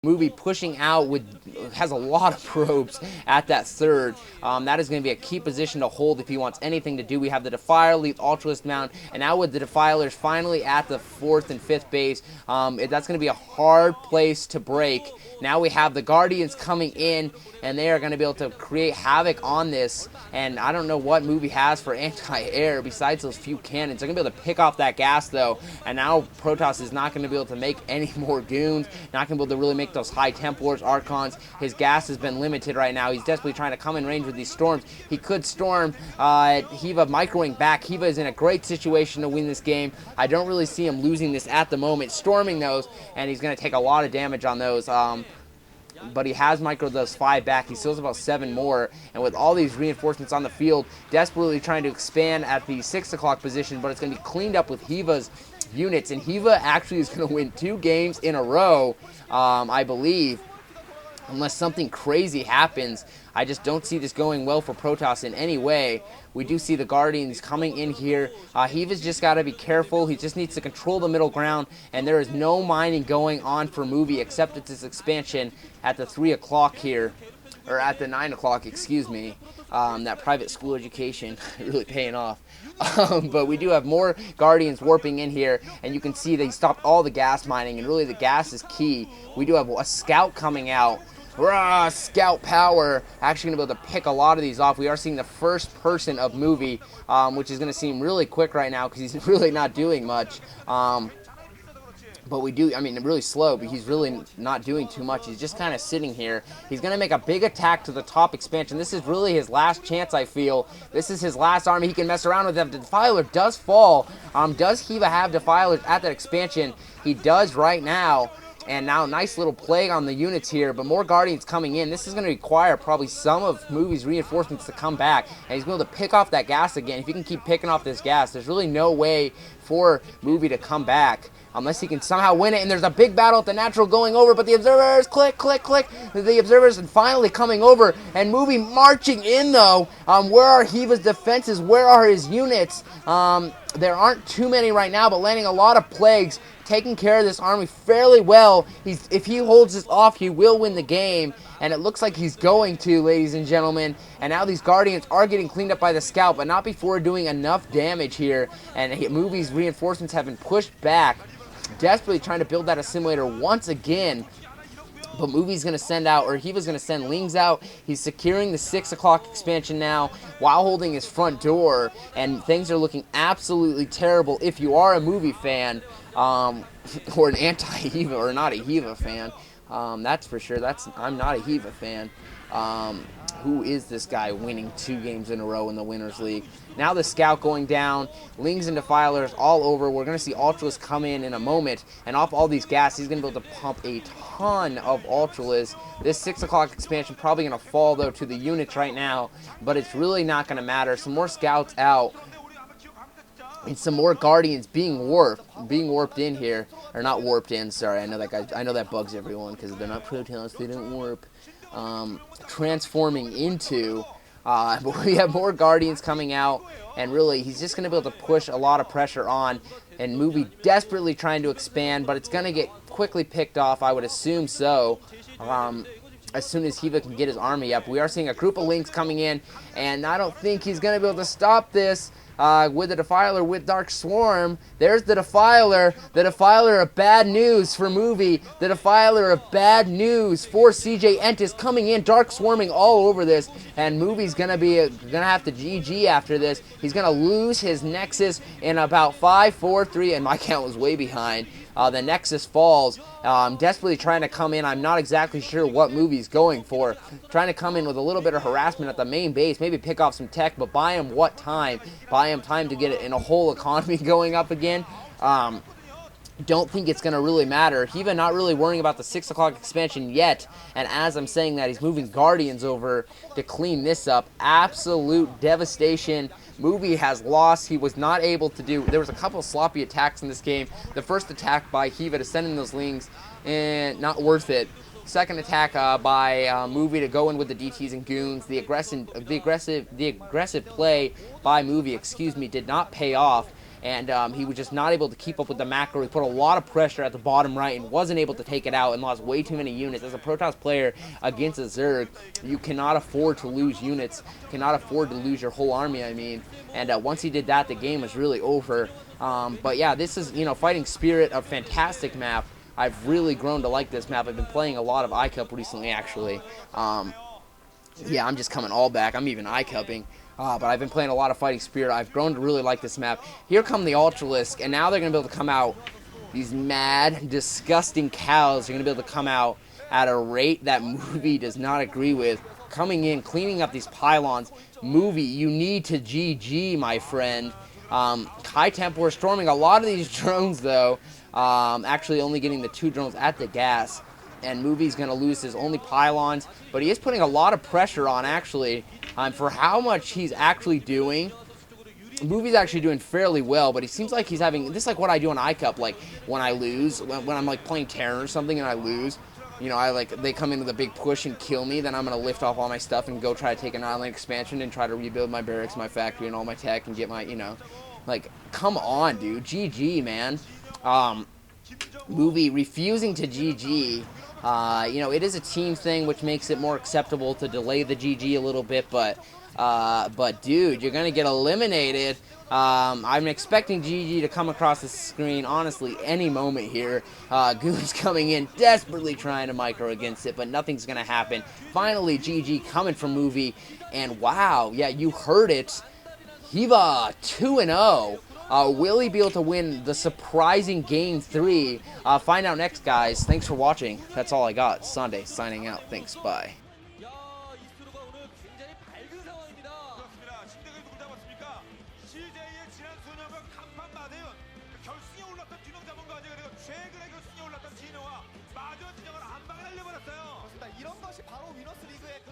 Movie pushing out has a lot of probes at that third. That is going to be a key position to hold if he wants anything to do. We have the Defiler, leave Ultralist Mound, and now with the Defilers finally at the 4th and 5th base, that's going to be a hard place to break. Now we have the Guardians coming in, and they are going to be able to create havoc on this. And I don't know what Movie has for anti-air besides those few cannons. They're going to be able to pick off that gas, though. And now Protoss is not going to be able to make any more goons. Not going to be able to really make those high Templars, Archons. His gas has been limited right now. He's desperately trying to come in range with these storms. He could storm Hiva microwing back. Hiva is in a great situation to win this game. I don't really see him losing this at the moment. Storming those, and he's going to take a lot of damage on those. But he has microed those 5 back. He still has about 7 more. And with all these reinforcements on the field, desperately trying to expand at the 6 o'clock position, but it's going to be cleaned up with Hiva's units. And Hiva actually is going to win 2 games in a row, I believe, unless something crazy happens. I just don't see this going well for Protoss in any way. We do see the Guardians coming in here. Hiva's just got to be careful. He just needs to control the middle ground, and there is no mining going on for Movie except it's this expansion at the 3 o'clock here, or at the 9 o'clock, excuse me. That private school education really paying off. But we do have more Guardians warping in here, and you can see they stopped all the gas mining, and really the gas is key. We do have a scout coming out. Rah, scout power. Actually going to be able to pick a lot of these off. We are seeing the first person of Movie, which is going to seem really quick right now because he's really not doing much. But we do, I mean, really slow, but he's really not doing too much. He's just kind of sitting here. He's going to make a big attack to the top expansion. This is really his last chance, I feel. This is his last army he can mess around with. If the Defiler does fall, does Hiva have Defilers at that expansion? He does right now. And now, nice little play on the units here, but more Guardians coming in. This is going to require probably some of Movie's reinforcements to come back, and he's going to be able to pick off that gas again. If he can keep picking off this gas, there's really no way for Movie to come back unless he can somehow win it. And there's a big battle at the natural going over, but the Observers, click, click, click. The Observers are finally coming over, and Movie marching in, though. Where are Hiva's defenses? Where are his units? There aren't too many right now, but landing a lot of plagues, taking care of this army fairly well. If he holds this off, he will win the game, and it looks like he's going to, ladies and gentlemen. And now these Guardians are getting cleaned up by the scout, but not before doing enough damage here. And Movie's reinforcements have been pushed back, desperately trying to build that assimilator once again. But Movie's going to send out, or Hiva's going to send Lings out. He's securing the 6 o'clock expansion now while holding his front door. And things are looking absolutely terrible if you are a Movie fan, or an anti-Hiva, or not a Hiva fan. That's for sure. I'm not a Hiva fan. Who is this guy winning 2 games in a row in the Winners League? Now the scout going down, Lings and Defilers all over. We're going to see Ultralis come in a moment, and off all these gas, he's going to be able to pump a ton of Ultralis. This 6 o'clock expansion probably going to fall, though, to the units right now, but it's really not going to matter. Some more scouts out, and some more Guardians being warped in here, or not warped in. Sorry, I know that bugs everyone because they're not Protoss, they don't warp. Transforming into, but we have more Guardians coming out, and really he's just going to be able to push a lot of pressure on, and Movie desperately trying to expand, but it's going to get quickly picked off, I would assume so, as soon as Hiva can get his army up. We are seeing a group of Lings coming in, and I don't think he's going to be able to stop this. With the Defiler, with Dark Swarm. There's the Defiler. The Defiler of bad news for Movie. The Defiler of bad news for CJ Entis coming in, Dark Swarming all over this. And Movie's gonna have to GG after this. He's gonna lose his Nexus in about 5, 4, 3, and my count was way behind. The Nexus falls. Desperately trying to come in. I'm not exactly sure what Movie's going for. Trying to come in with a little bit of harassment at the main base. Maybe pick off some tech, but buy him what time? Buy him time to get it in a whole economy going up again. Don't think it's going to really matter. Hiva not really worrying about the 6 o'clock expansion yet. And as I'm saying that, he's moving Guardians over to clean this up. Absolute devastation. Movie has lost. He was not able to do. There was a couple of sloppy attacks in this game. The first attack by Hiva to send in those Lings, and not worth it. Second attack by Movie to go in with the DTs and goons. The aggressive play by Movie, did not pay off. and he was just not able to keep up with the macro. He put a lot of pressure at the bottom right and wasn't able to take it out and lost way too many units. As a Protoss player against a Zerg, you cannot afford to lose units, cannot afford to lose your whole army, I mean. And once he did that, the game was really over. But yeah, this is, Fighting Spirit, a fantastic map. I've really grown to like this map. I've been playing a lot of iCup recently, actually. Yeah, I'm just coming all back. I'm even iCupping. But I've been playing a lot of Fighting Spirit. I've grown to really like this map. Here come the Ultralisk, and now they're going to be able to come out. These mad, disgusting cows are going to be able to come out at a rate that Movie does not agree with. Coming in, cleaning up these pylons. Movie, you need to GG, my friend. High Templar storming a lot of these drones, though. Actually only getting the 2 drones at the gas. And Movie's going to lose his only pylons. But he is putting a lot of pressure on, actually, for how much he's actually doing. Movie's actually doing fairly well, but he seems like he's having... This is like what I do on iCup, like, when I lose. When I'm, like, playing Terror or something and I lose. They come into the big push and kill me, then I'm going to lift off all my stuff and go try to take an island expansion and try to rebuild my barracks, my factory, and all my tech and get my, Like, come on, dude. GG, man. Movie refusing to GG. It is a team thing, which makes it more acceptable to delay the GG a little bit, but dude, you're gonna get eliminated. I'm expecting GG to come across the screen, honestly, any moment here. Goon's coming in, desperately trying to micro against it, but nothing's gonna happen. Finally, GG coming from Movie, and wow, yeah, you heard it. Hiva 2-0. Will he be able to win the surprising Game 3? Find out next, guys. Thanks for watching. That's all I got. Sunday, signing out. Thanks, bye. 이런 것이 바로 위너스 리그의 그